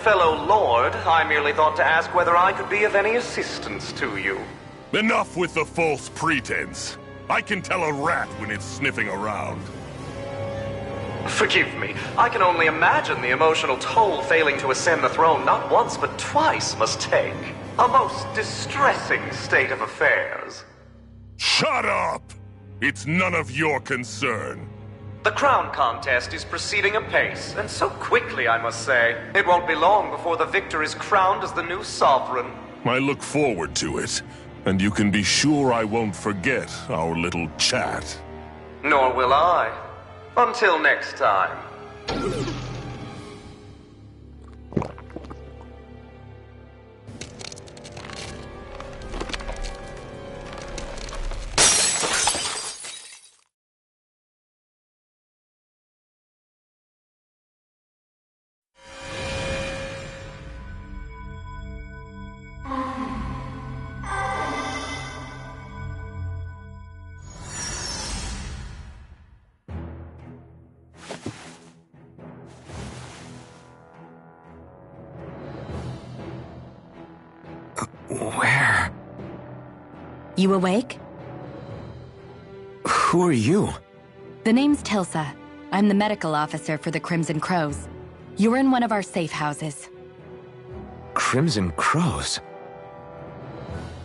Fellow Lord, I merely thought to ask whether I could be of any assistance to you. Enough with the false pretense. I can tell a rat when it's sniffing around. Forgive me, I can only imagine the emotional toll failing to ascend the throne not once but twice must take. A most distressing state of affairs. Shut up! It's none of your concern. The crown contest is proceeding apace, and so quickly, I must say. It won't be long before the victor is crowned as the new sovereign. I look forward to it, and you can be sure I won't forget our little chat. Nor will I. Until next time. Where? You awake? Who are you? The name's Tilsa. I'm the medical officer for the Crimson Crows. You're in one of our safe houses. Crimson Crows?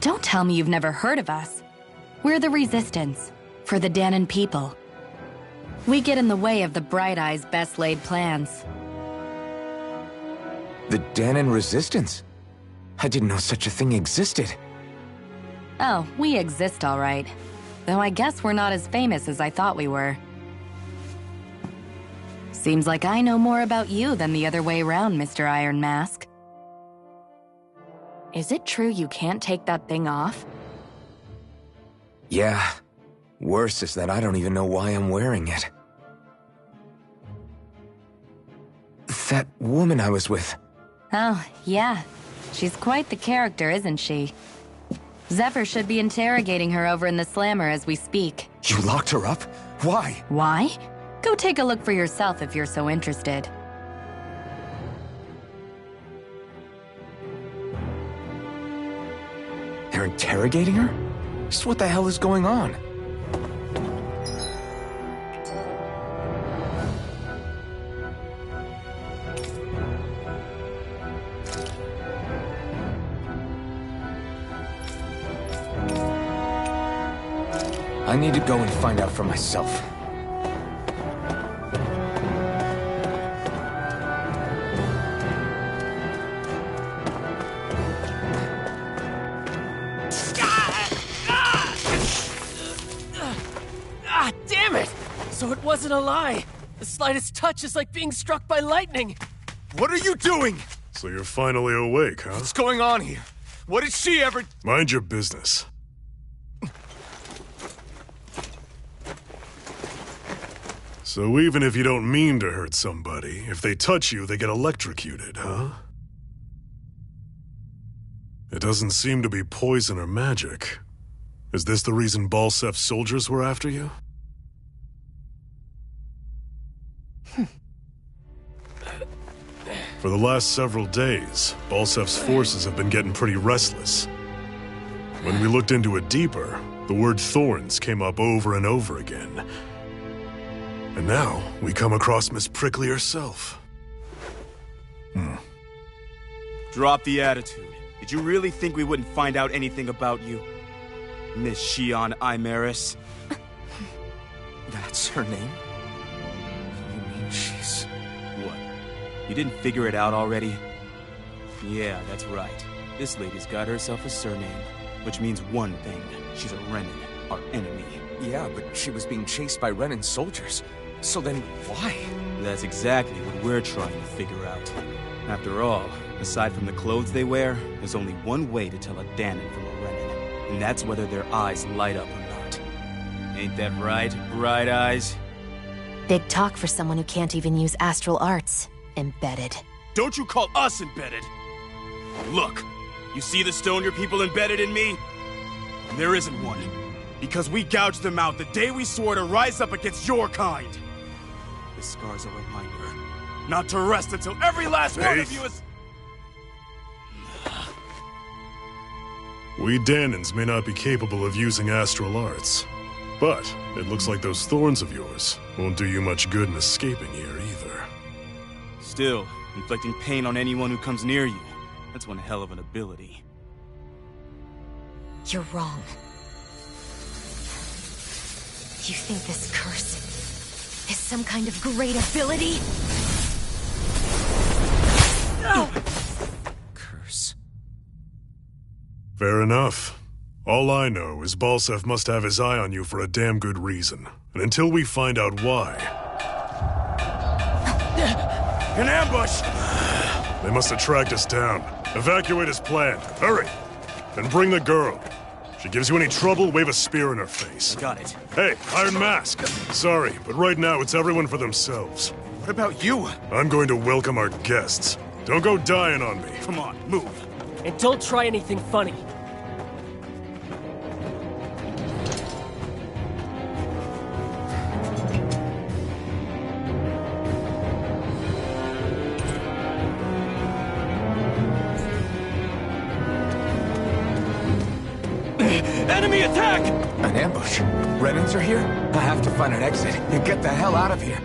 Don't tell me you've never heard of us. We're the Resistance, for the Dahnan people. We get in the way of the Bright Eye's best-laid plans. The Dahnan Resistance? I didn't know such a thing existed. Oh, we exist all right. Though I guess we're not as famous as I thought we were. Seems like I know more about you than the other way around, Mr. Iron Mask. Is it true you can't take that thing off? Yeah. Worse is that I don't even know why I'm wearing it. That woman I was with. Oh, yeah. She's quite the character, isn't she? Zephyr should be interrogating her over in the Slammer as we speak. You locked her up? Why? Why? Go take a look for yourself if you're so interested. They're interrogating her? Just what the hell is going on? I need to go and find out for myself. Ah, damn it! So it wasn't a lie. The slightest touch is like being struck by lightning. What are you doing? So you're finally awake, huh? What's going on here? What did she ever... Mind your business. So even if you don't mean to hurt somebody, if they touch you, they get electrocuted, huh? It doesn't seem to be poison or magic. Is this the reason Balsef's soldiers were after you? For the last several days, Balsef's forces have been getting pretty restless. When we looked into it deeper, the word thorns came up over and over again. And now, we come across Miss Prickly herself. Drop the attitude. Did you really think we wouldn't find out anything about you? Miss Xion Imaris? That's her name? You mean she's... What? You didn't figure it out already? Yeah, that's right. This lady's got herself a surname, which means one thing. She's a Renan, our enemy. Yeah, but she was being chased by Renan soldiers. So then, why? That's exactly what we're trying to figure out. After all, aside from the clothes they wear, there's only one way to tell a Dahnan from a Renan, and that's whether their eyes light up or not. Ain't that right, Bright Eyes? Big talk for someone who can't even use astral arts. Embedded. Don't you call us embedded! Look, you see the stone your people embedded in me? There isn't one. Because we gouged them out the day we swore to rise up against your kind. This scar's a reminder not to rest until every last one of you is... We Danans may not be capable of using astral arts, but it looks like those thorns of yours won't do you much good in escaping here either. Still, inflicting pain on anyone who comes near you. That's one hell of an ability. You're wrong. You think this curse is some kind of great ability? Curse. Fair enough. All I know is Balseph must have his eye on you for a damn good reason. And until we find out why... An ambush! They must have tracked us down. Evacuate as planned. Hurry! And bring the girl. If she gives you any trouble, wave a spear in her face. Got it. Hey, Iron Mask! Sorry, but right now it's everyone for themselves. What about you? I'm going to welcome our guests. Don't go dying on me. Come on, move. And don't try anything funny. Enemy attack! An ambush? Renans are here? I have to find an exit and get the hell out of here.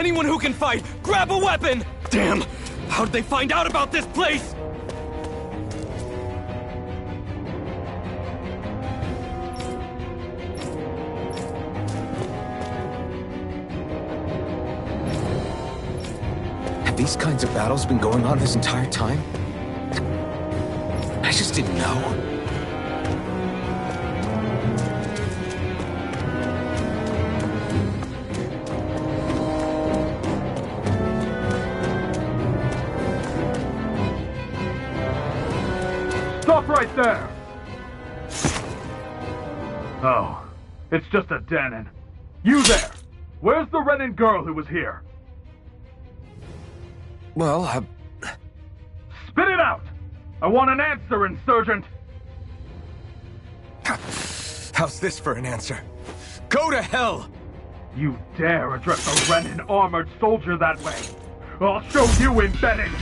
Anyone who can fight, grab a weapon! Damn! How'd they find out about this place? Have these kinds of battles been going on this entire time? I just didn't know. Stop right there! Oh, it's just a Dahnan. You there! Where's the Renan girl who was here? Well, Spit it out! I want an answer, Insurgent! how's this for an answer? Go to hell! You dare address a Renan armored soldier that way? I'll show you embedded!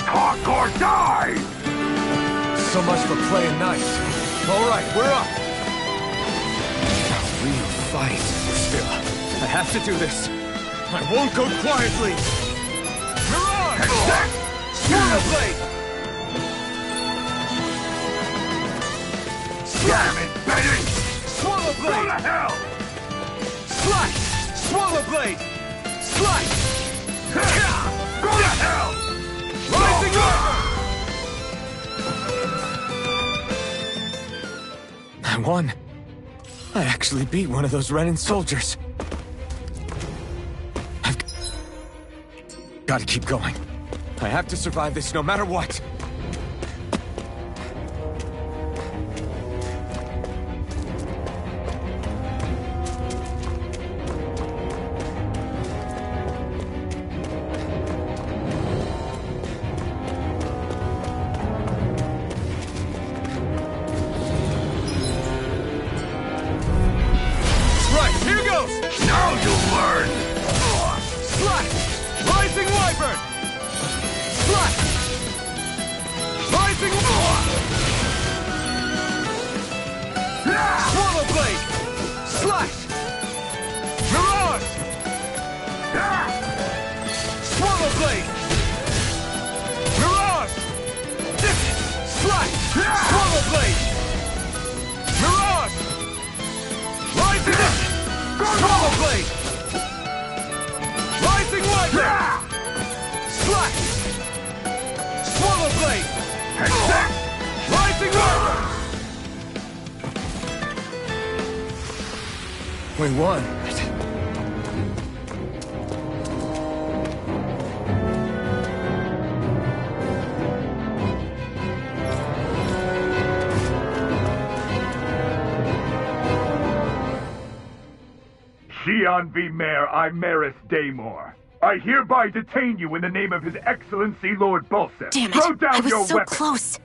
Talk or die! So much for playing nice. All right, we're up. A real fight. Still, I have to do this. I won't go quietly. Mirage! Swallow Blade! Damn it, Betty! Swallow Go Blade! to hell! Slice! Swallow Blade! Slice! Go to hell! Rising Armor! I won. I actually beat one of those Renan soldiers. I've got to keep going. I have to survive this no matter what. Right, here goes! Now you learn! Slash! Rising Wyvern! Slash! Rising Swallow Blade! Slash! Mirage! Swallow Blade! Mirage! Slash! Swallow Blade! Mirage! Rising Swallow Blade! Rising Wyvern! Slash! Swallow Blade! Rising Wyvern! We won. Xian V. Mayor Imaris Daymore. I hereby detain you in the name of His Excellency Lord Bolseth. Damn it! Throw down I was your so weapon. close.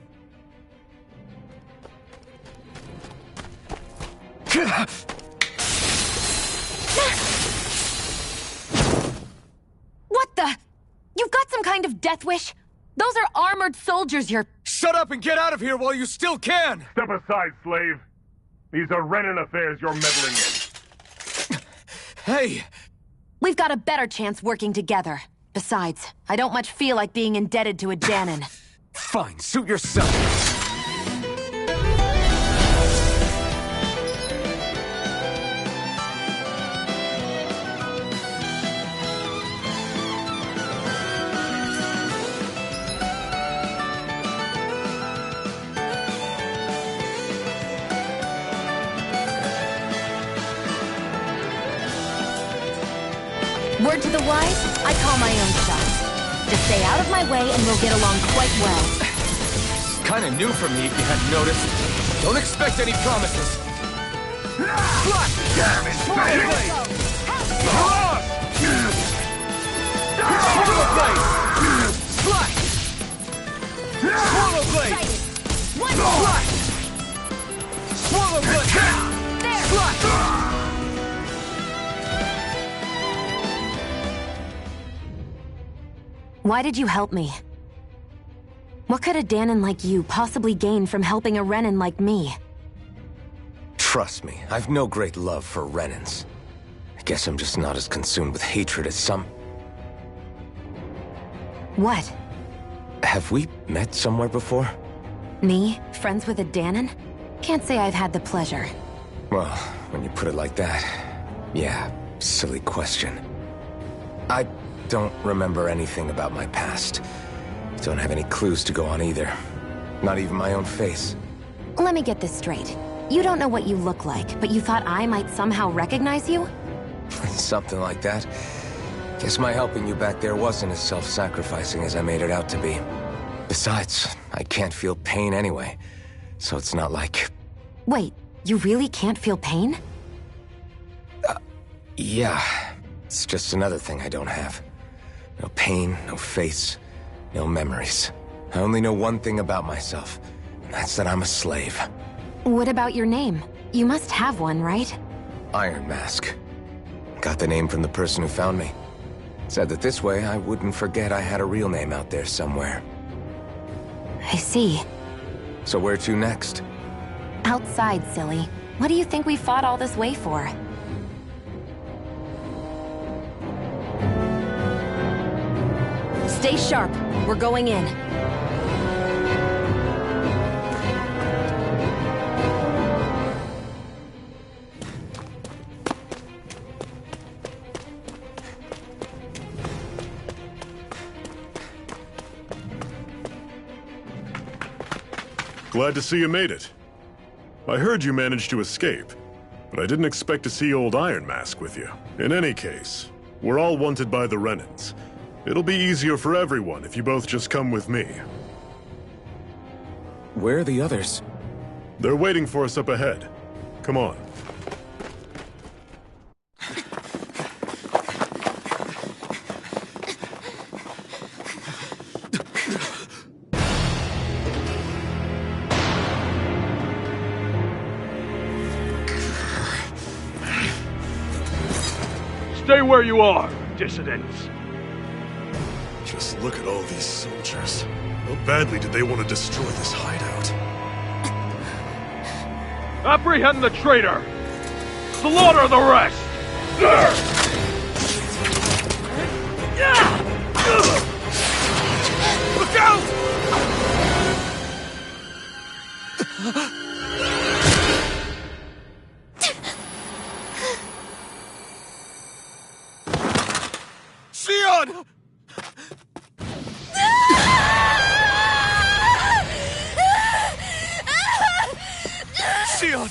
What the? You've got some kind of death wish? Those are armored soldiers you're... Shut up and get out of here while you still can! Step aside, slave. These are Renan affairs you're meddling in. Hey! We've got a better chance working together. Besides, I don't much feel like being indebted to a Dahnan. Fine, suit yourself. Word to the wise, I call my own shots. Just stay out of my way and we'll get along quite well. It's kinda new for me, if you hadn't noticed. Don't expect any promises. Flash! Damn it, baby! Swallow blade! Flash! Swallow blade! Flash! Swallow blade! There! Flash! Why did you help me? What could a Danon like you possibly gain from helping a Renan like me? Trust me, I've no great love for Renans. I guess I'm just not as consumed with hatred as some... What? Have we met somewhere before? Me? Friends with a Danon? Can't say I've had the pleasure. Well, when you put it like that, yeah, silly question. I don't remember anything about my past. Don't have any clues to go on either. Not even my own face. Let me get this straight. You don't know what you look like, but you thought I might somehow recognize you? Something like that. Guess my helping you back there wasn't as self-sacrificing as I made it out to be. Besides, I can't feel pain anyway, so it's not like... Wait, you really can't feel pain? Yeah. It's just another thing I don't have. No pain, no face, no memories. I only know one thing about myself, and that's that I'm a slave. What about your name? You must have one, right? Iron Mask. Got the name from the person who found me. Said that this way I wouldn't forget I had a real name out there somewhere. I see. So where to next? Outside, silly. What do you think we fought all this way for? Stay sharp. We're going in. Glad to see you made it. I heard you managed to escape, but I didn't expect to see old Iron Mask with you. In any case, we're all wanted by the Renans. It'll be easier for everyone if you both just come with me. Where are the others? They're waiting for us up ahead. Come on. Stay where you are, dissidents. Just look at all these soldiers. How badly did they want to destroy this hideout? Apprehend the traitor! Slaughter the rest! Look out! Xion! Xion!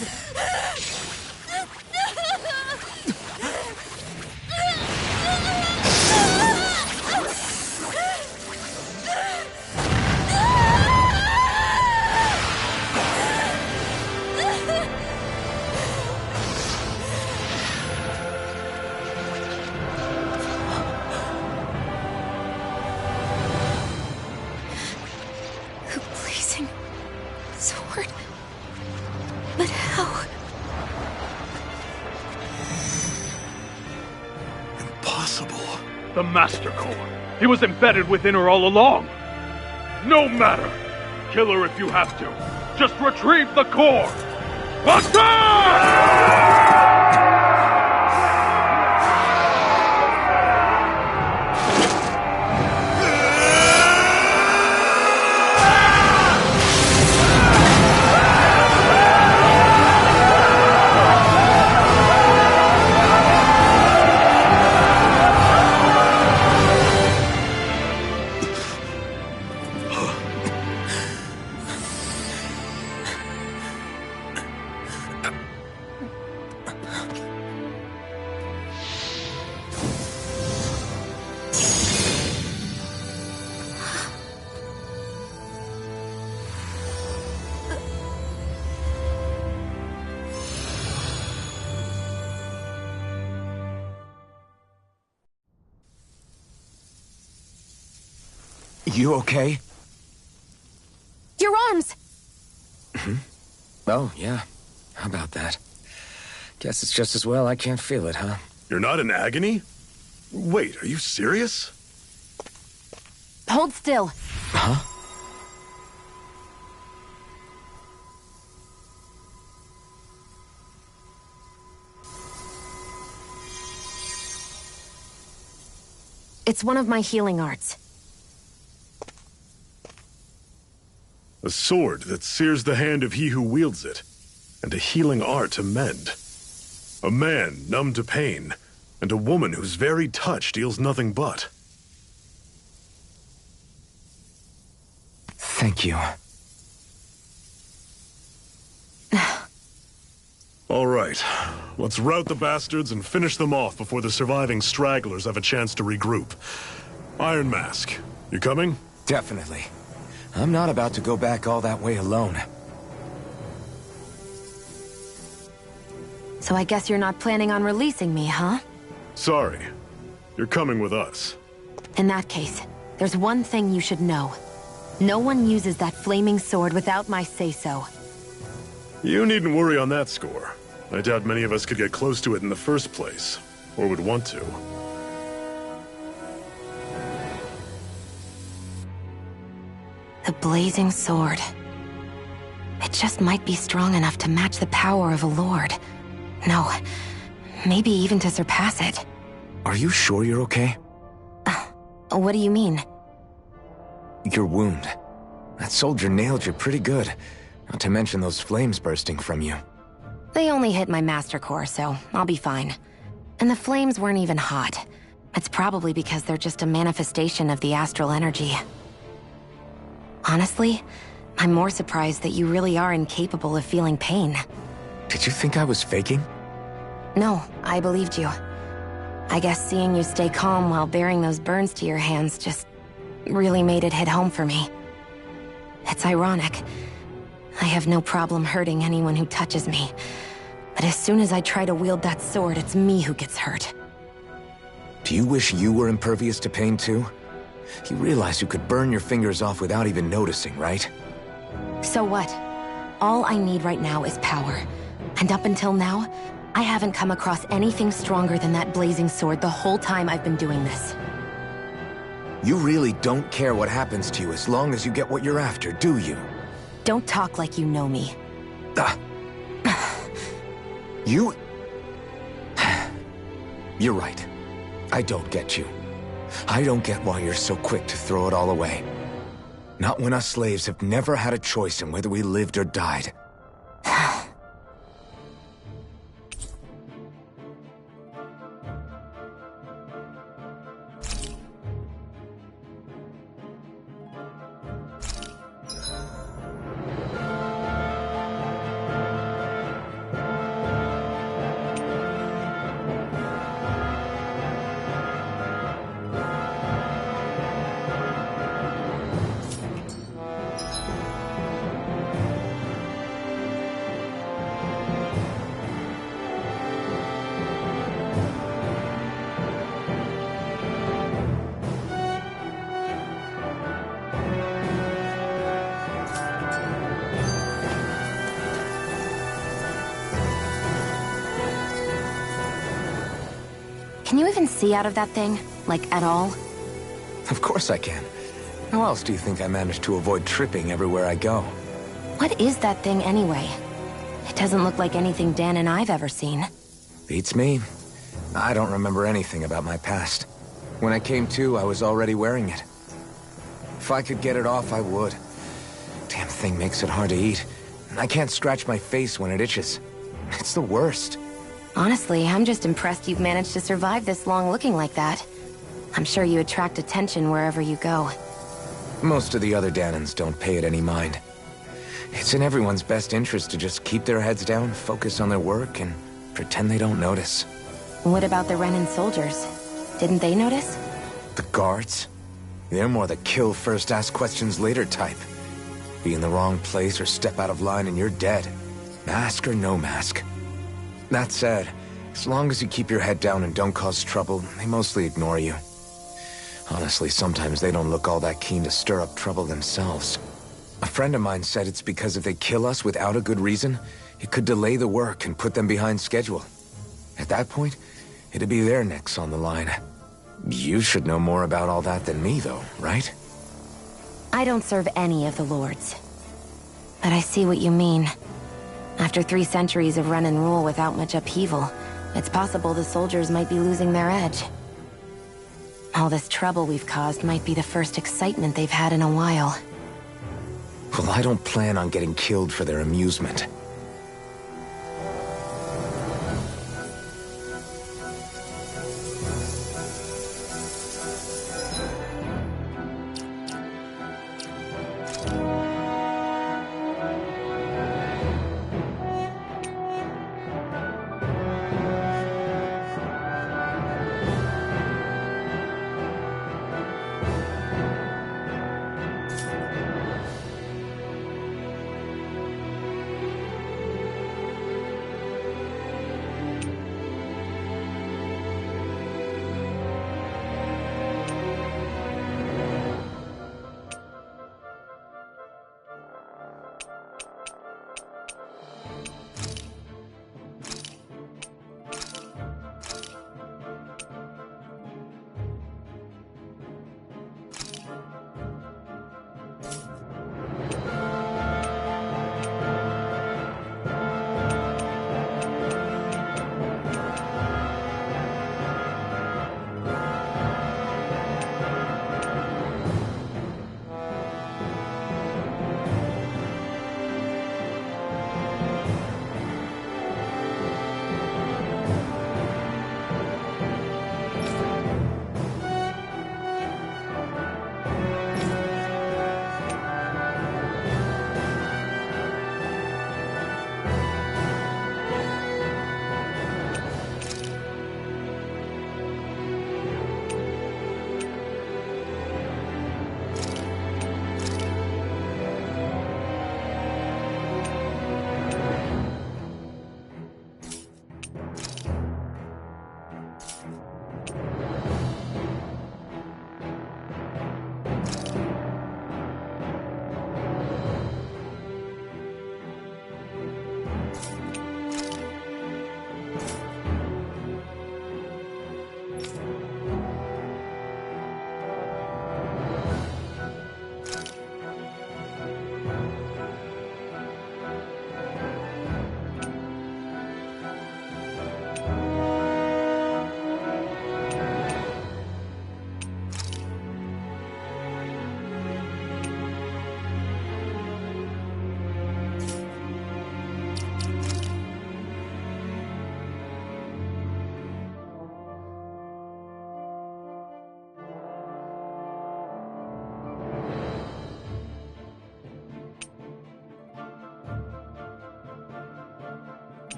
Blazing sword. But how? Impossible. The Master Core. He was embedded within her all along. No matter. Kill her if you have to. Just retrieve the core. Attack! You okay? Your arms! Oh, yeah. How about that? Guess it's just as well I can't feel it, huh? You're not in agony? Wait, are you serious? Hold still. Huh? It's one of my healing arts. A sword that sears the hand of he who wields it, and a healing art to mend. A man numb to pain, and a woman whose very touch deals nothing but. Thank you. All right, let's rout the bastards and finish them off before the surviving stragglers have a chance to regroup. Iron Mask, you coming? Definitely. I'm not about to go back all that way alone. So I guess you're not planning on releasing me, huh? Sorry. You're coming with us. In that case, there's one thing you should know. No one uses that flaming sword without my say-so. You needn't worry on that score. I doubt many of us could get close to it in the first place, or would want to. The blazing sword. It just might be strong enough to match the power of a lord. No, maybe even to surpass it. Are you sure you're okay? What do you mean? Your wound. That soldier nailed you pretty good. Not to mention those flames bursting from you. They only hit my master core, so I'll be fine. And the flames weren't even hot. It's probably because they're just a manifestation of the astral energy. Honestly, I'm more surprised that you really are incapable of feeling pain. Did you think I was faking? No, I believed you. I guess seeing you stay calm while bearing those burns to your hands just really made it hit home for me. It's ironic. I have no problem hurting anyone who touches me. But as soon as I try to wield that sword, it's me who gets hurt. Do you wish you were impervious to pain too? You realize you could burn your fingers off without even noticing, right? So what? All I need right now is power. And up until now, I haven't come across anything stronger than that blazing sword the whole time I've been doing this. You really don't care what happens to you as long as you get what you're after, do you? Don't talk like you know me. You... You're right. I don't get you. I don't get why you're so quick to throw it all away. Not when us slaves have never had a choice in whether we lived or died. Can you even see out of that thing? Like, at all? Of course I can. How else do you think I managed to avoid tripping everywhere I go? What is that thing anyway? It doesn't look like anything Dan and I've ever seen. Beats me. I don't remember anything about my past. When I came to, I was already wearing it. If I could get it off, I would. Damn thing makes it hard to eat. I can't scratch my face when it itches. It's the worst. Honestly, I'm just impressed you've managed to survive this long looking like that. I'm sure you attract attention wherever you go. Most of the other Danans don't pay it any mind. It's in everyone's best interest to just keep their heads down, focus on their work, and pretend they don't notice. What about the Renan soldiers? Didn't they notice? The guards? They're more the kill first, ask questions later type. Be in the wrong place or step out of line and you're dead. Mask or no mask. That said, as long as you keep your head down and don't cause trouble, they mostly ignore you. Honestly, sometimes they don't look all that keen to stir up trouble themselves. A friend of mine said it's because if they kill us without a good reason, it could delay the work and put them behind schedule. At that point, it'd be their necks on the line. You should know more about all that than me, though, right? I don't serve any of the lords. But I see what you mean. After 3 centuries of run and rule without much upheaval, it's possible the soldiers might be losing their edge. All this trouble we've caused might be the first excitement they've had in a while. Well, I don't plan on getting killed for their amusement.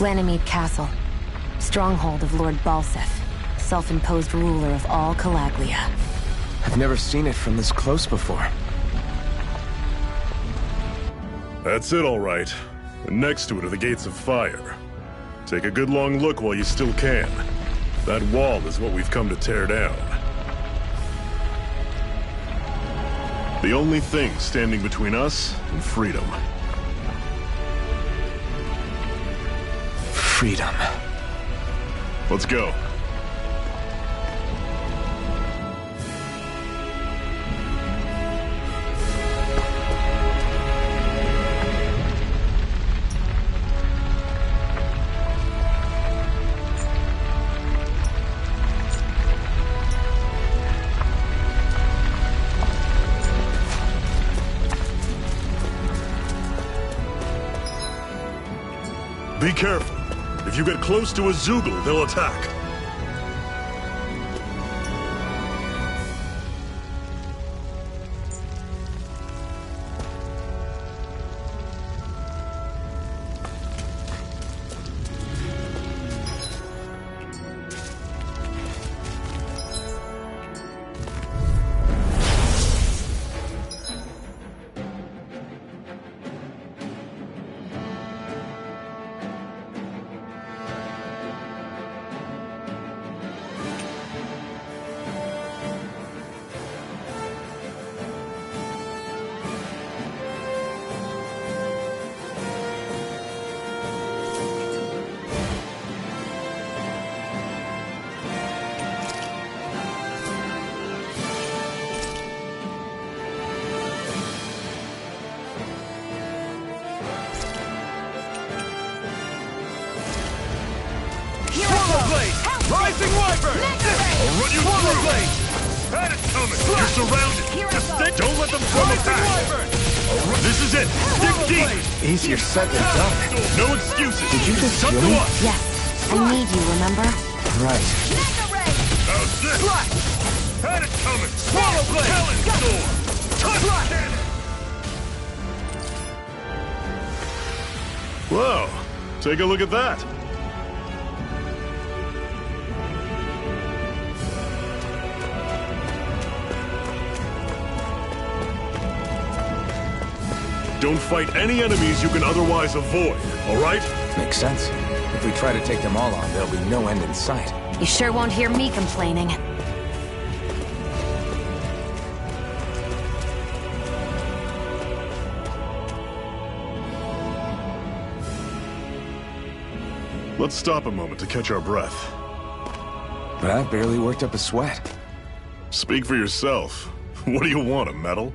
Ganymede Castle. Stronghold of Lord Balseth, self-imposed ruler of all Calaglia. I've never seen it from this close before. That's it, all right. And next to it are the Gates of Fire. Take a good long look while you still can. That wall is what we've come to tear down. The only thing standing between us and freedom. Freedom. Let's go. Be careful. If you get close to a Zeugle, they'll attack. Rising Wyvern! I'll run you through the blade! Had it coming! You're surrounded! Just stick! Don't let them form a pack! This is it! Dig deep! Easier said than done. No excuses! Did you just Come kill to me? us! Yes, I need you, remember? Right. How's this? Had it coming! Swallow blade! Talon sword! Touch cannon! Whoa! Take a look at that! Don't fight any enemies you can otherwise avoid, all right? Makes sense. If we try to take them all on, there'll be no end in sight. You sure won't hear me complaining. Let's stop a moment to catch our breath. But I've barely worked up a sweat. Speak for yourself. What do you want, a medal?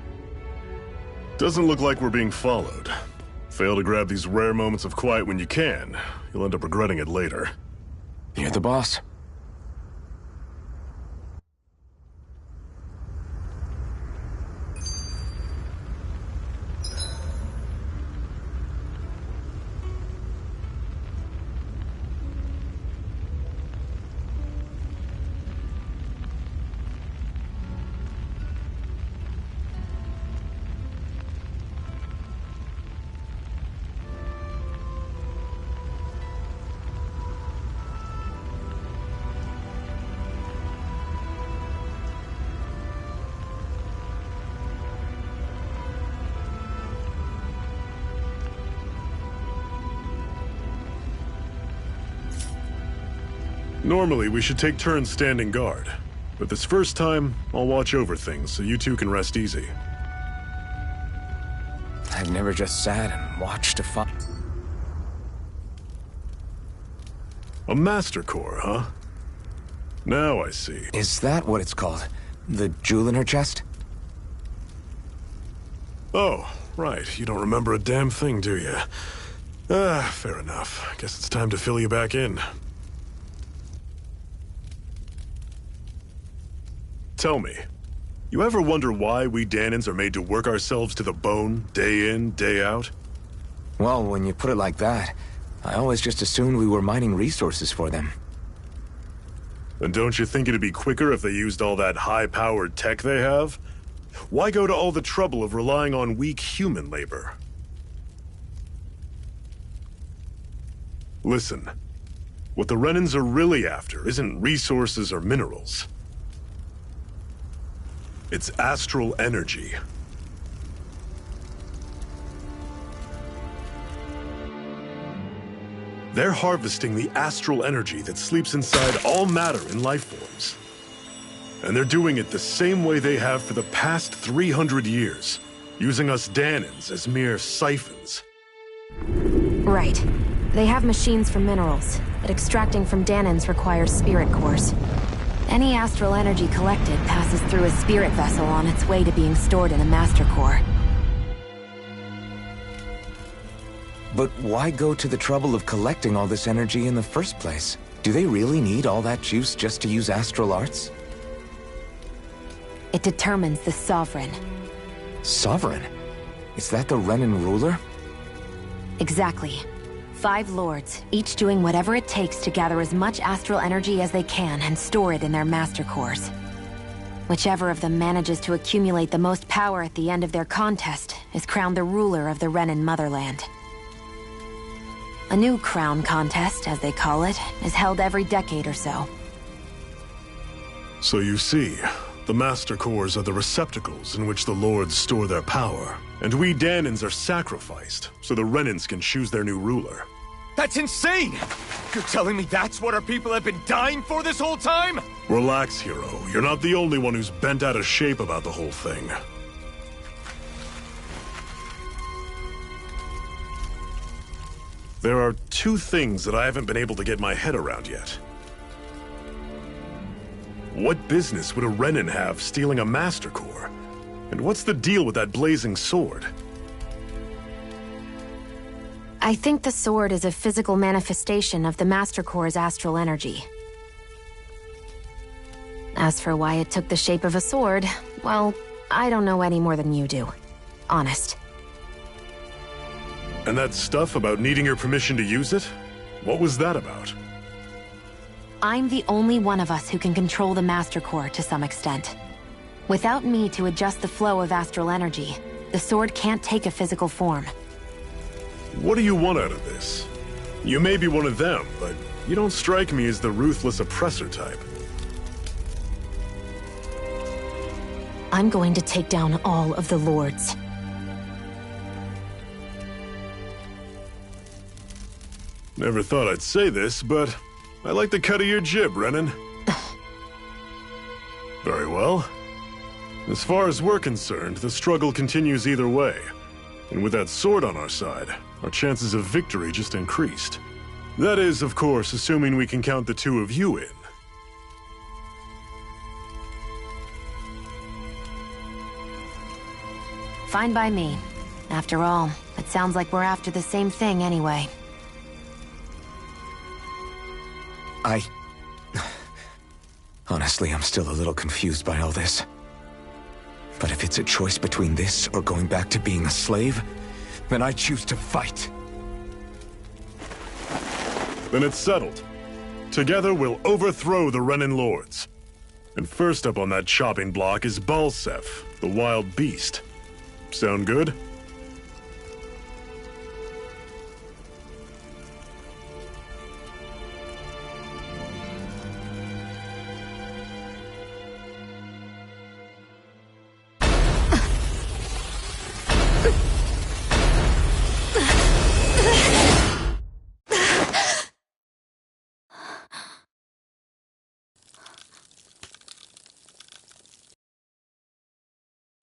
Doesn't look like we're being followed. Fail to grab these rare moments of quiet when you can. You'll end up regretting it later. You're the boss. Normally, we should take turns standing guard. But this first time, I'll watch over things so you two can rest easy. I've never just sat and watched a fight. A Master Core, huh? Now I see. Is that what it's called? The jewel in her chest? Oh, right. You don't remember a damn thing, do you? Fair enough. Guess it's time to fill you back in. Tell me, you ever wonder why we Dahnans are made to work ourselves to the bone, day in, day out? Well, when you put it like that, I always just assumed we were mining resources for them. And don't you think it'd be quicker if they used all that high-powered tech they have? Why go to all the trouble of relying on weak human labor? Listen, what the Renans are really after isn't resources or minerals. It's astral energy. They're harvesting the astral energy that sleeps inside all matter in life forms. And they're doing it the same way they have for the past 300 years, using us Dahnans as mere siphons. Right. They have machines for minerals, but extracting from Dahnans requires spirit cores. Any astral energy collected passes through a spirit vessel on its way to being stored in a master core. But why go to the trouble of collecting all this energy in the first place? Do they really need all that juice just to use astral arts? It determines the Sovereign. Sovereign? Is that the Renan ruler? Exactly. 5 lords, each doing whatever it takes to gather as much astral energy as they can and store it in their master cores. Whichever of them manages to accumulate the most power at the end of their contest is crowned the ruler of the Renan motherland. A new crown contest, as they call it, is held every decade or so. So you see, the Master Cores are the receptacles in which the Lords store their power. And we Dahnans are sacrificed, so the Renans can choose their new ruler. That's insane! You're telling me that's what our people have been dying for this whole time? Relax, hero. You're not the only one who's bent out of shape about the whole thing. There are 2 things that I haven't been able to get my head around yet. What business would a Renan have stealing a Master Core? And what's the deal with that blazing sword? I think the sword is a physical manifestation of the Master Core's astral energy. As for why it took the shape of a sword, well, I don't know any more than you do. Honest. And that stuff about needing your permission to use it? What was that about? I'm the only one of us who can control the Master Core to some extent. Without me to adjust the flow of astral energy, the sword can't take a physical form. What do you want out of this? You may be one of them, but you don't strike me as the ruthless oppressor type. I'm going to take down all of the lords. Never thought I'd say this, but I like the cut of your jib, Renan. Very well. As far as we're concerned, the struggle continues either way. And with that sword on our side, our chances of victory just increased. That is, of course, assuming we can count the 2 of you in. Fine by me. After all, it sounds like we're after the same thing anyway. Honestly, I'm still a little confused by all this. But if it's a choice between this or going back to being a slave, then I choose to fight. Then it's settled. Together we'll overthrow the Renan Lords. And first up on that chopping block is Balseph, the wild beast. Sound good?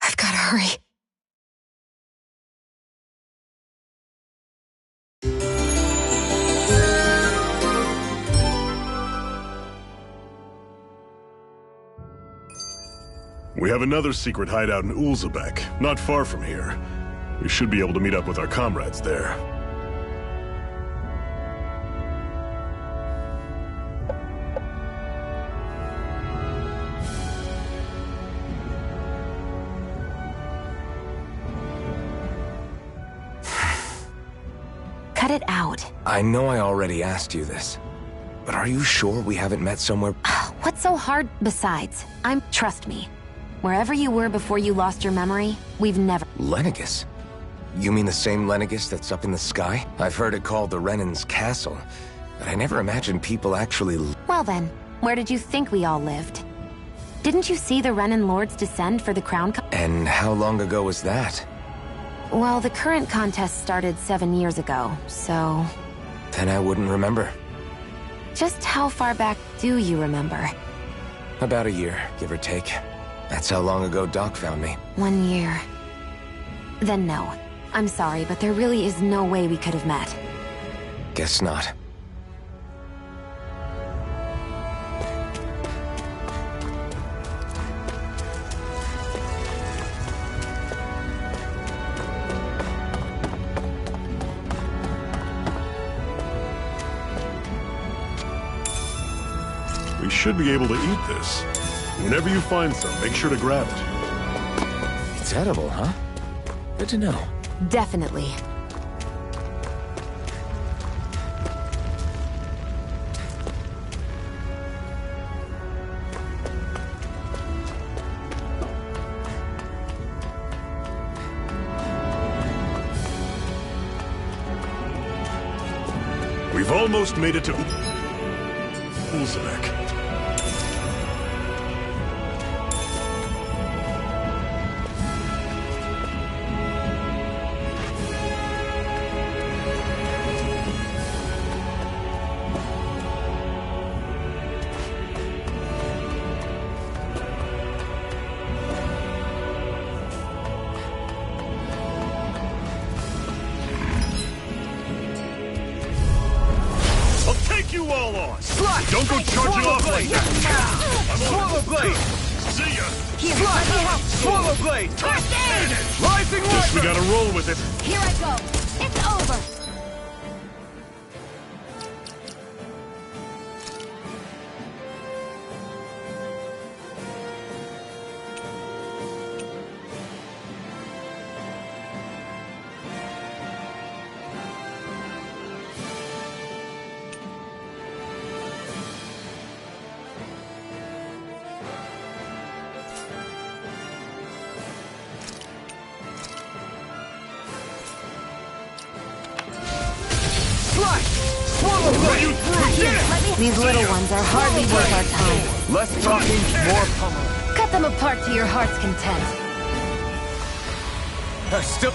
I've gotta hurry. We have another secret hideout in Ulzebek, not far from here. We should be able to meet up with our comrades there. Cut it out. I know I already asked you this, but are you sure we haven't met somewhere? What's so hard besides? Trust me. Wherever you were before you lost your memory, we've never... Lenegus? You mean the same Lenegus that's up in the sky? I've heard it called the Renan's Castle, but I never imagined people actually... Well then, where did you think we all lived? Didn't you see the Renan Lords descend for the crown? And how long ago was that? Well, the current contest started 7 years ago, so... Then I wouldn't remember. Just how far back do you remember? About a year, give or take. That's how long ago Doc found me. 1 year. Then no. I'm sorry, but there really is no way we could have met. Guess not. We should be able to eat this. Whenever you find some, make sure to grab it. It's edible, huh? Good to know. Definitely. We've almost made it to Ulzamek. You all on! Slash! Don't go charging off like that! Swallow blade! See ya! Here, Slash! let me help. Swallow blade! First aid! Rising Guess we Wyvern! gotta roll with it. Here I go. It's over. Swallow blade! These little ones are hardly worth our time. Less talking, more pummeling. Cut them apart to your heart's content. Still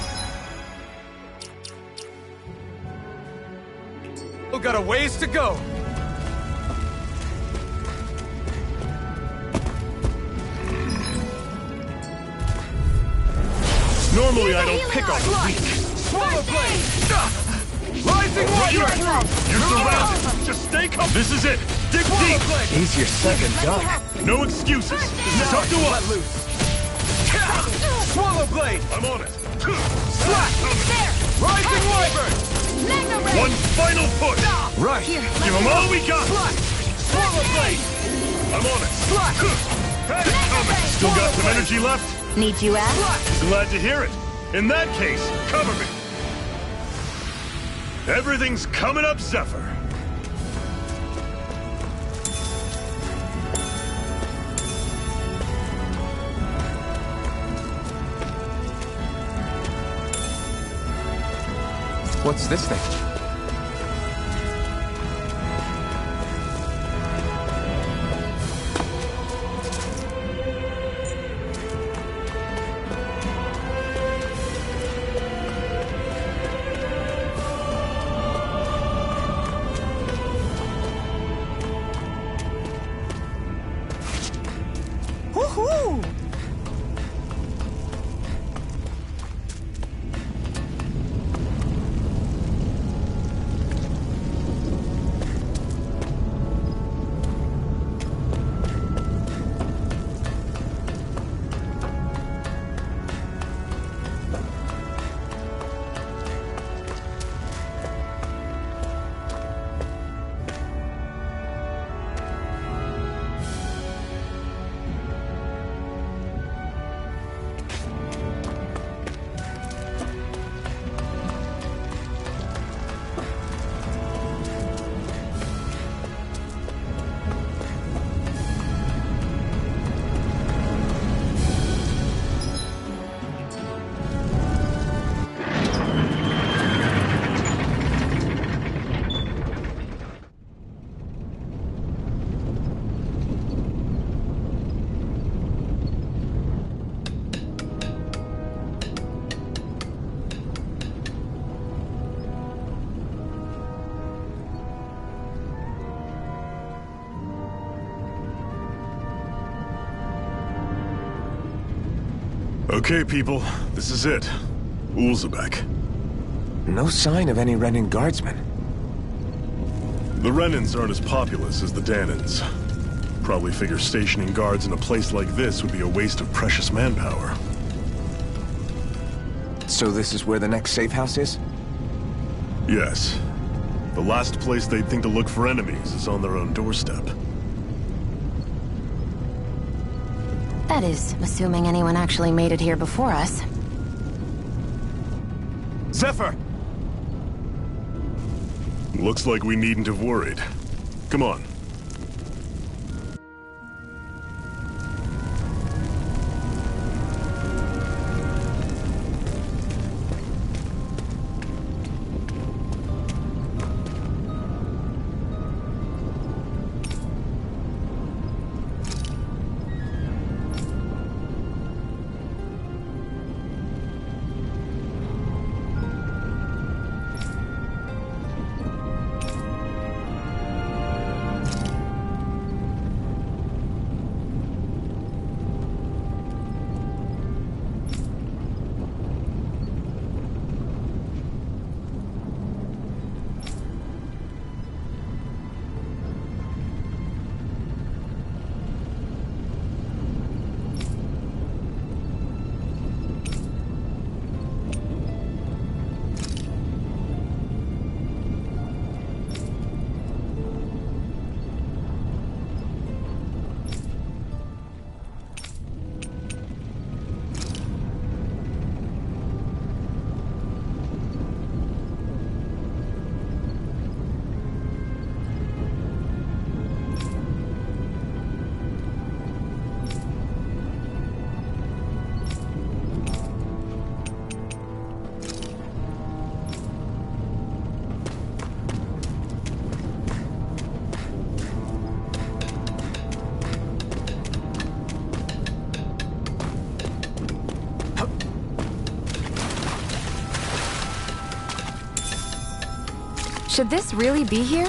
got a ways to go. Normally I don't pick on the weak. Swallow blade! Rising Wyvern! You're surrounded. Just stay calm. This is it. Dig Swallow deep. blade! He's your second Doc. No excuses. This is up to Let us. loose. Swallow blade! I'm on it. Slash! Rising Wyvern! One final push. Right! Give them all we got. Swallow blade! I'm on it. Slash! Had it coming. Still got some energy left? Need you ask? Glad to hear it. In that case, cover me. Everything's coming up, Zephyr. What's this thing? Woohoo! Okay, people, this is it. Ulzebek. No sign of any Renan guardsmen. The Renans aren't as populous as the Danans. Probably figure stationing guards in a place like this would be a waste of precious manpower. So this is where the next safe house is? Yes. The last place they'd think to look for enemies is on their own doorstep. That is, assuming anyone actually made it here before us. Zephyr! Looks like we needn't have worried. Come on. Should this really be here?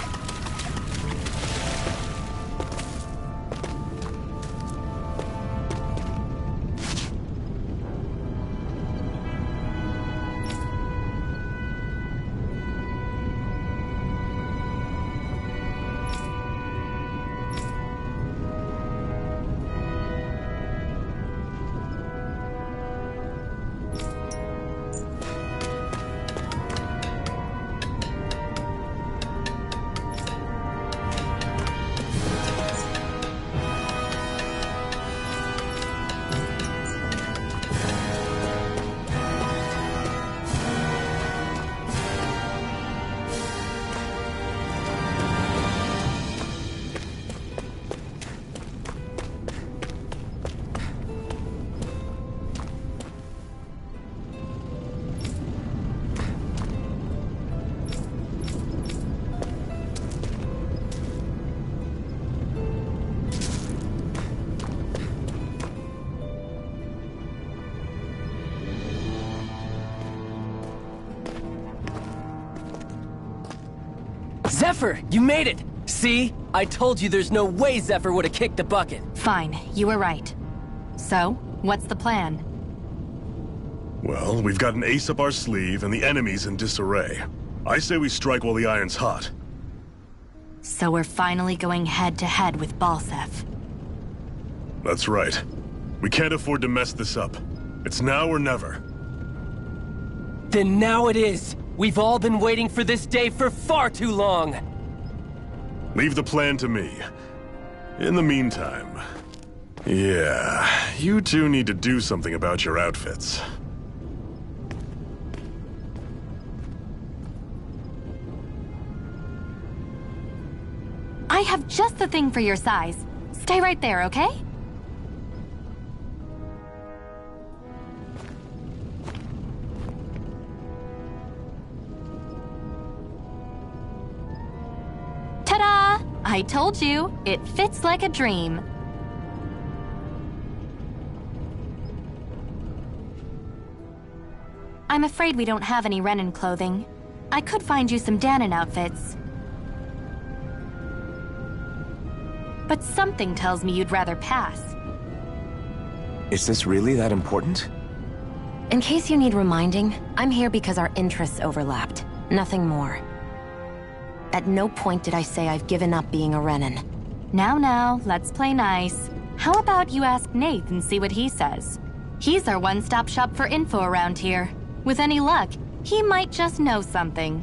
Zephyr, you made it! See? I told you there's no way Zephyr would have kicked the bucket. Fine, you were right. So, what's the plan? Well, we've got an ace up our sleeve and the enemy's in disarray. I say we strike while the iron's hot. So we're finally going head-to-head with Balseph. That's right. We can't afford to mess this up. It's now or never. Then now it is! We've all been waiting for this day for far too long! Leave the plan to me. In the meantime... yeah, you two need to do something about your outfits. I have just the thing for your size. Stay right there, okay? Ta-da! I told you, it fits like a dream. I'm afraid we don't have any Renan clothing. I could find you some Danan outfits. But something tells me you'd rather pass. Is this really that important? In case you need reminding, I'm here because our interests overlapped. Nothing more. At no point did I say I've given up being a Renan. Now, let's play nice. How about you ask Nath and see what he says? He's our one-stop shop for info around here. With any luck, he might just know something.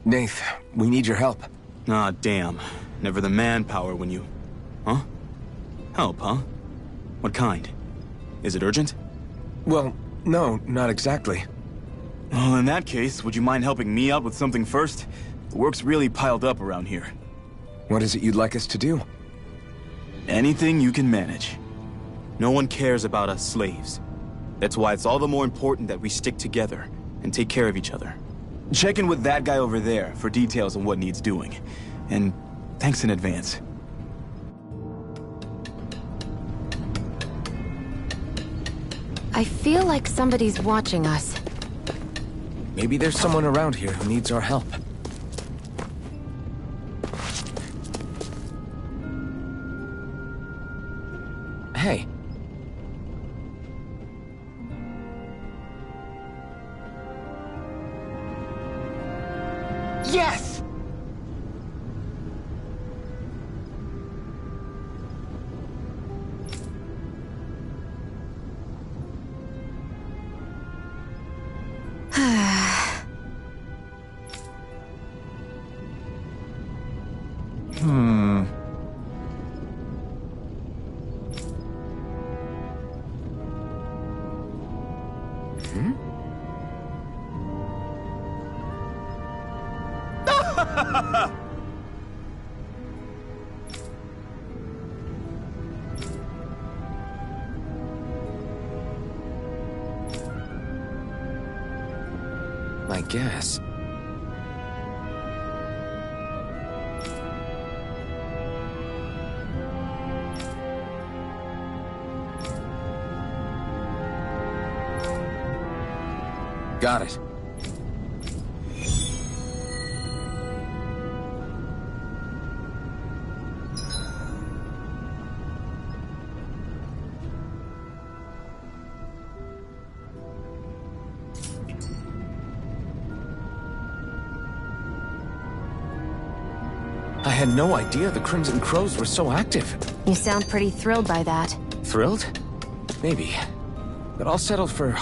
Nath, we need your help. Ah, damn. Never the manpower when you... Huh? Help, huh? What kind? Is it urgent? Well, no, not exactly. Well, in that case, would you mind helping me out with something first? The work's really piled up around here. What is it you'd like us to do? Anything you can manage. No one cares about us slaves. That's why it's all the more important that we stick together and take care of each other. Check in with that guy over there for details on what needs doing. And thanks in advance. I feel like somebody's watching us. Maybe there's someone around here who needs our help. Hey. Yes! I guess. Got it. had no idea the Crimson Crows were so active. You sound pretty thrilled by that. Thrilled? Maybe. But I'll settle for...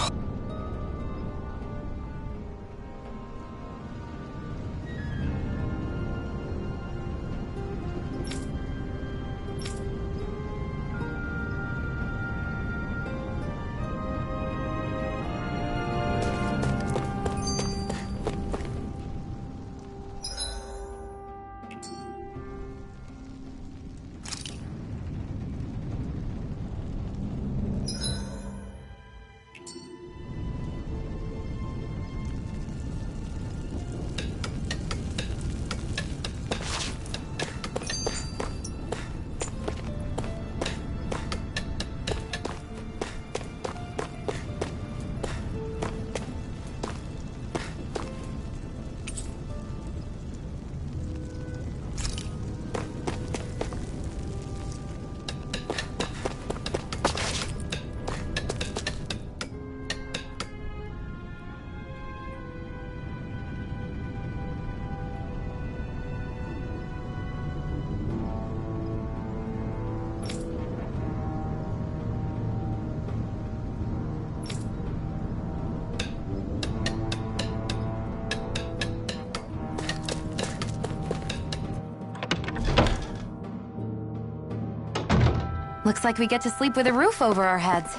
Looks like we get to sleep with a roof over our heads.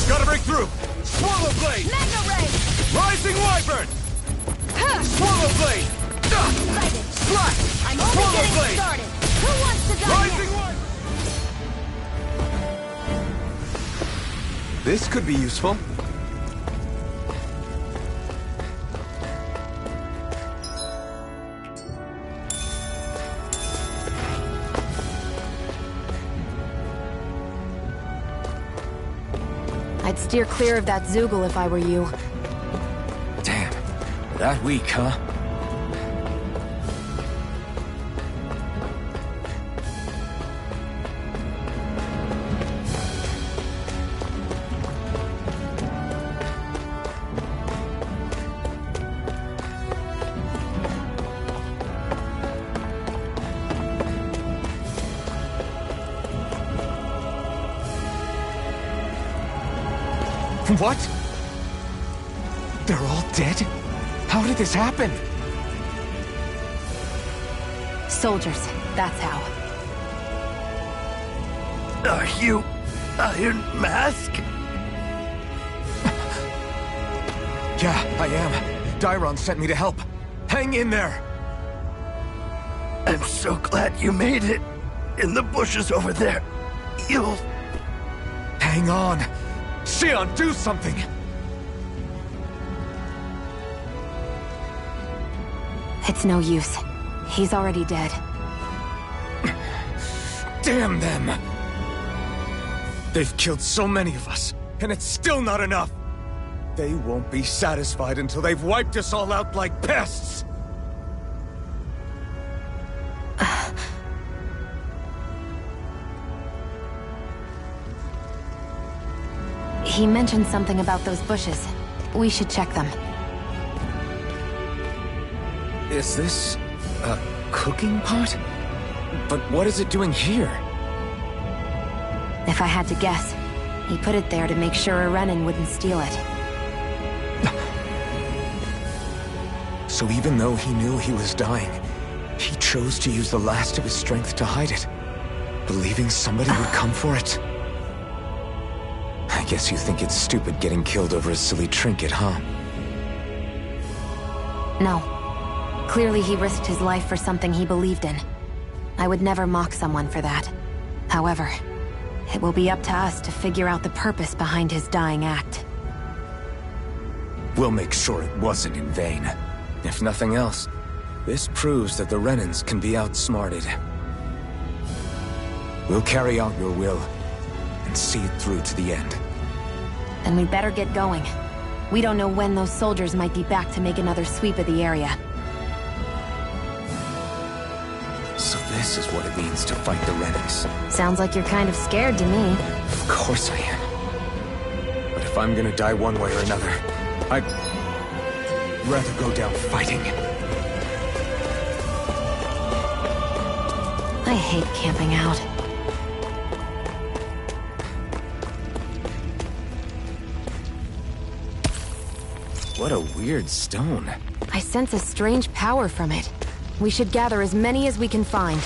Gotta break through! Swallow Blade! Mega Ray! Rising Wyvern! Swallow Blade! Excited! Slash! I'm only Swallow getting Blade! started! Who wants to die Rising next? Wyvern! This could be useful. I'd steer clear of that Zoogle if I were you. Damn. That weak, huh? What? They're all dead? How did this happen? Soldiers, that's how. Are you Iron Mask? Yeah, I am. Dairon sent me to help. Hang in there! I'm so glad you made it. In the bushes over there. You'll... Hang on! Xion, do something! It's no use. He's already dead. Damn them! They've killed so many of us, and it's still not enough! They won't be satisfied until they've wiped us all out like pests! He mentioned something about those bushes. We should check them. Is this a cooking pot? But what is it doing here? If I had to guess, he put it there to make sure Arenin wouldn't steal it. So even though he knew he was dying, he chose to use the last of his strength to hide it, believing somebody would come for it. I guess you think it's stupid getting killed over a silly trinket, huh? No. Clearly he risked his life for something he believed in. I would never mock someone for that. However, it will be up to us to figure out the purpose behind his dying act. We'll make sure it wasn't in vain. If nothing else, this proves that the Renans can be outsmarted. We'll carry out your will, and see it through to the end. Then we'd better get going. We don't know when those soldiers might be back to make another sweep of the area. So this is what it means to fight the Renans. Sounds like you're kind of scared to me. Of course I am. But if I'm gonna die one way or another, I'd rather go down fighting. I hate camping out. What a weird stone. I sense a strange power from it. We should gather as many as we can find.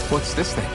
What's this thing?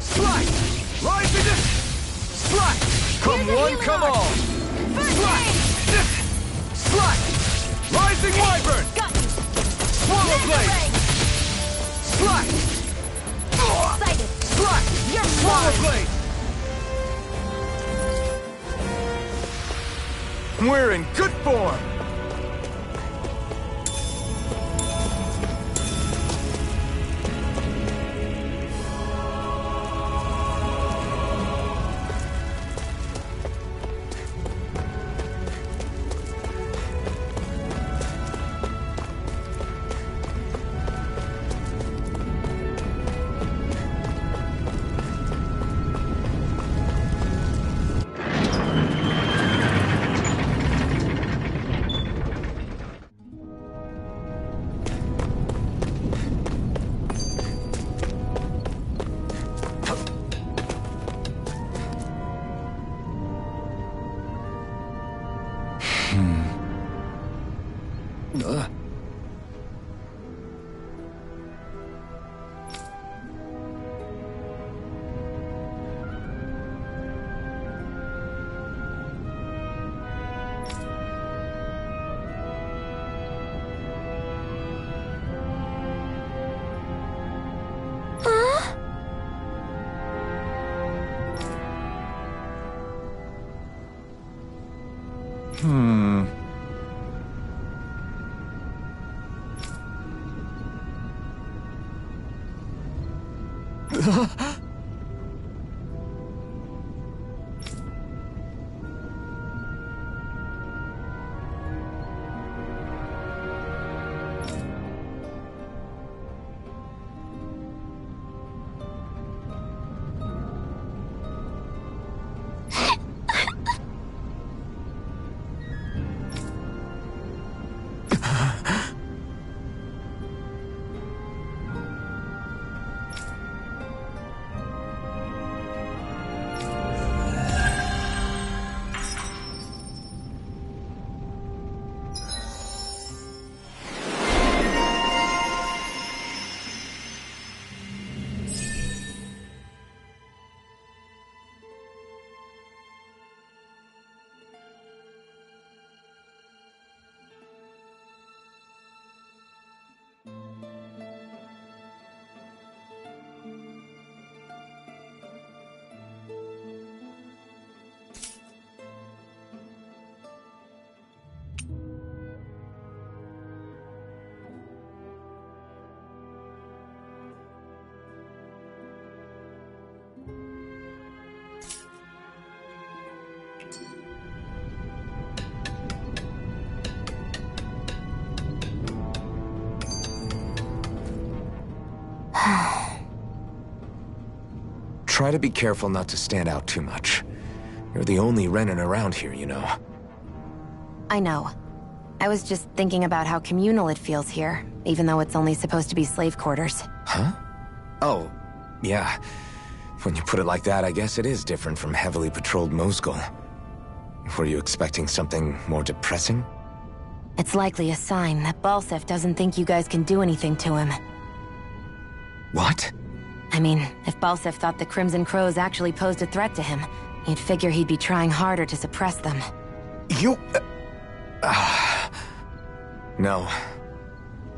Strike! Rising it! Strike! Come one, come all! Strike! Strike! Rising Wyvern! Got you! Swallow Blade! Strike! Excited! Strike! You're Swallow Blade! We're in good form! Try to be careful not to stand out too much. You're the only Renan around here, you know. I know. I was just thinking about how communal it feels here, even though it's only supposed to be slave quarters. Huh? Oh, yeah. When you put it like that, I guess it is different from heavily patrolled Mosgul. Were you expecting something more depressing? It's likely a sign that Balseph doesn't think you guys can do anything to him. What? I mean, if Balseph thought the Crimson Crows actually posed a threat to him, you'd figure he'd be trying harder to suppress them. You... No.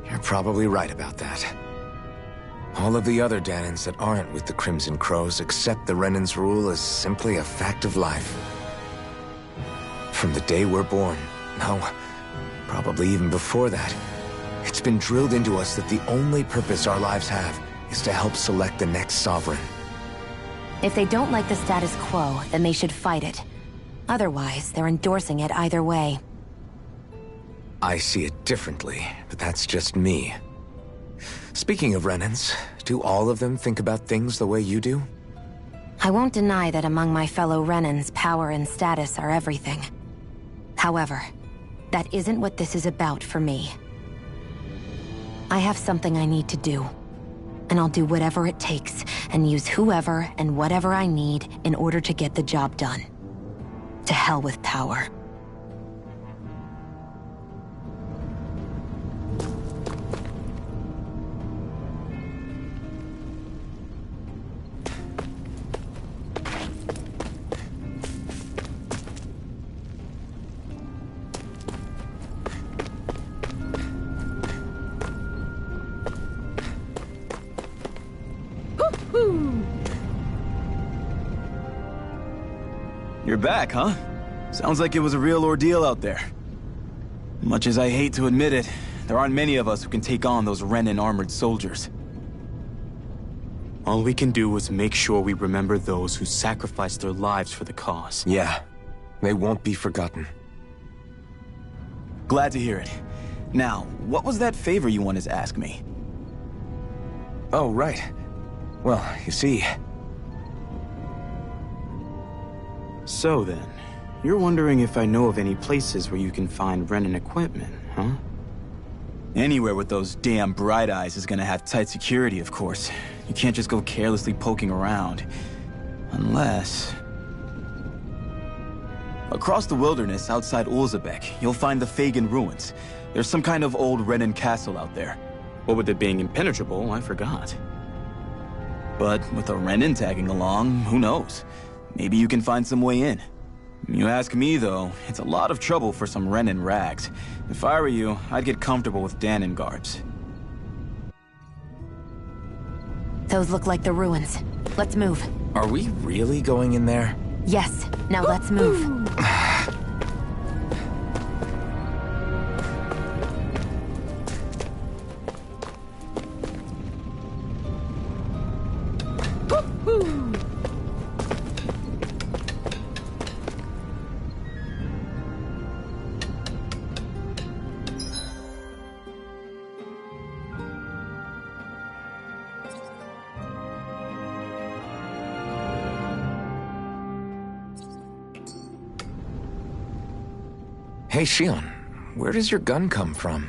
You're probably right about that. All of the other Dahnans that aren't with the Crimson Crows accept the Renan's rule as simply a fact of life. From the day we're born, no, probably even before that, it's been drilled into us that the only purpose our lives have is to help select the next sovereign. If they don't like the status quo, then they should fight it. Otherwise, they're endorsing it either way. I see it differently, but that's just me. Speaking of Renans, do all of them think about things the way you do? I won't deny that among my fellow Renans, power and status are everything. However, that isn't what this is about for me. I have something I need to do, and I'll do whatever it takes, and use whoever and whatever I need in order to get the job done. To hell with power. You're back, huh? Sounds like it was a real ordeal out there. Much as I hate to admit it, there aren't many of us who can take on those Renan armored soldiers. All we can do is make sure we remember those who sacrificed their lives for the cause. Yeah, they won't be forgotten. Glad to hear it. Now, what was that favor you wanted to ask me? Oh, right. Well, you see... So then, you're wondering if I know of any places where you can find Renan equipment, huh? Anywhere with those damn bright eyes is gonna have tight security, of course. You can't just go carelessly poking around. Unless... Across the wilderness outside Ulzebek, you'll find the Fagan ruins. There's some kind of old Renan castle out there. What with it being impenetrable, I forgot. But with a Renan tagging along, who knows? Maybe you can find some way in. You ask me, though, it's a lot of trouble for some Renan rags. If I were you, I'd get comfortable with Dahnan garbs. Those look like the ruins. Let's move. Are we really going in there? Yes. Now let's move. Hey, Shionne, where does your gun come from?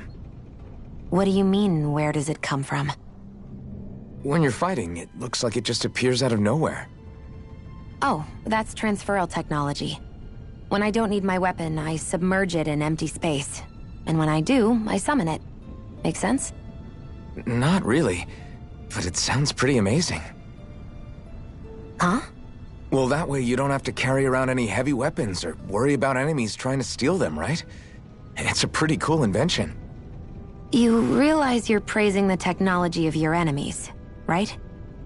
What do you mean, where does it come from? When you're fighting, it looks like it just appears out of nowhere. Oh, that's transferal technology. When I don't need my weapon, I submerge it in empty space. And when I do, I summon it. Make sense? Not really, but it sounds pretty amazing. Huh? Well, that way you don't have to carry around any heavy weapons or worry about enemies trying to steal them, right? It's a pretty cool invention. You realize you're praising the technology of your enemies, right?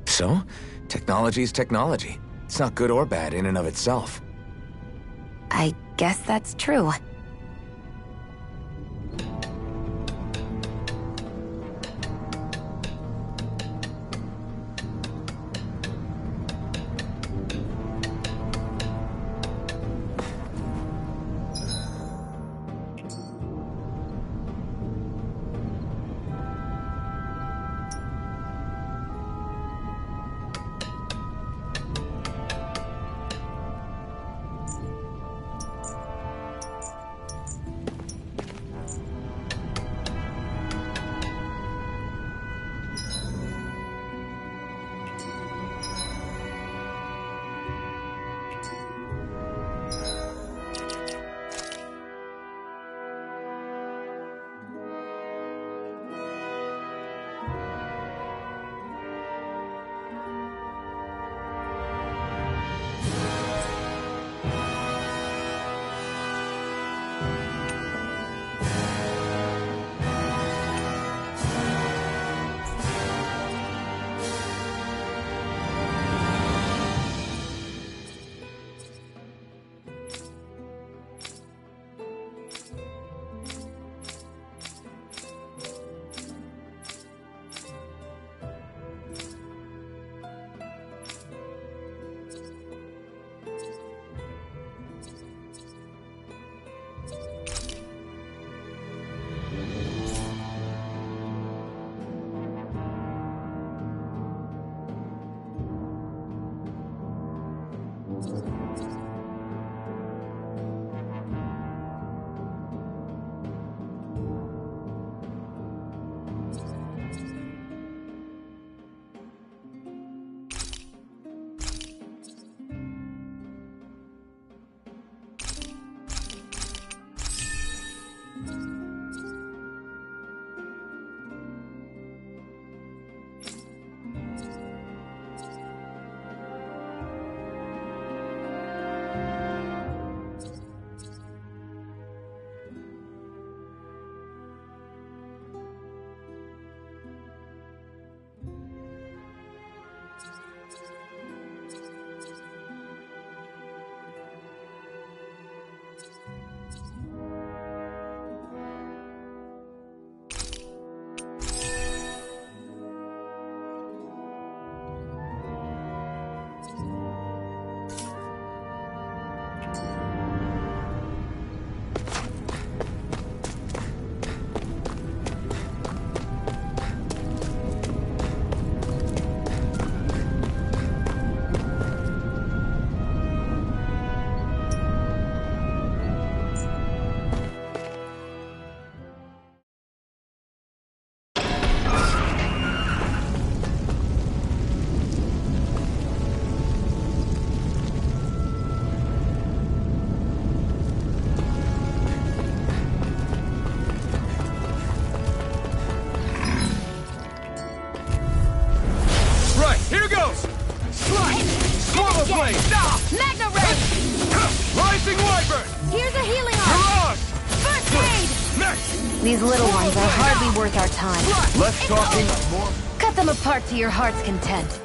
So? Technology's technology. It's not good or bad in and of itself. I guess that's true. These little ones are hardly worth our time. Less talking, more... Cut them apart to your heart's content.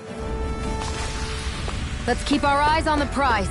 Let's keep our eyes on the prize.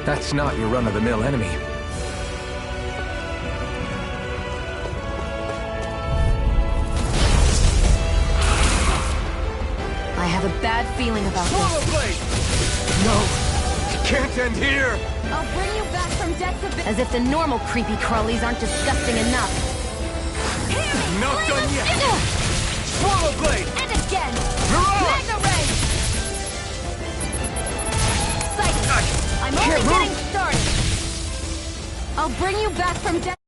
That's not your run-of-the-mill enemy. I have a bad feeling about Swallow this. blade! No, it can't end here! I'll bring you back from death to... As if the normal creepy crawlies aren't disgusting enough. Not done yet! Swallow blade! And again! Mirage! Magna Ray! Sight! I'm only getting started! I'll bring you back from death...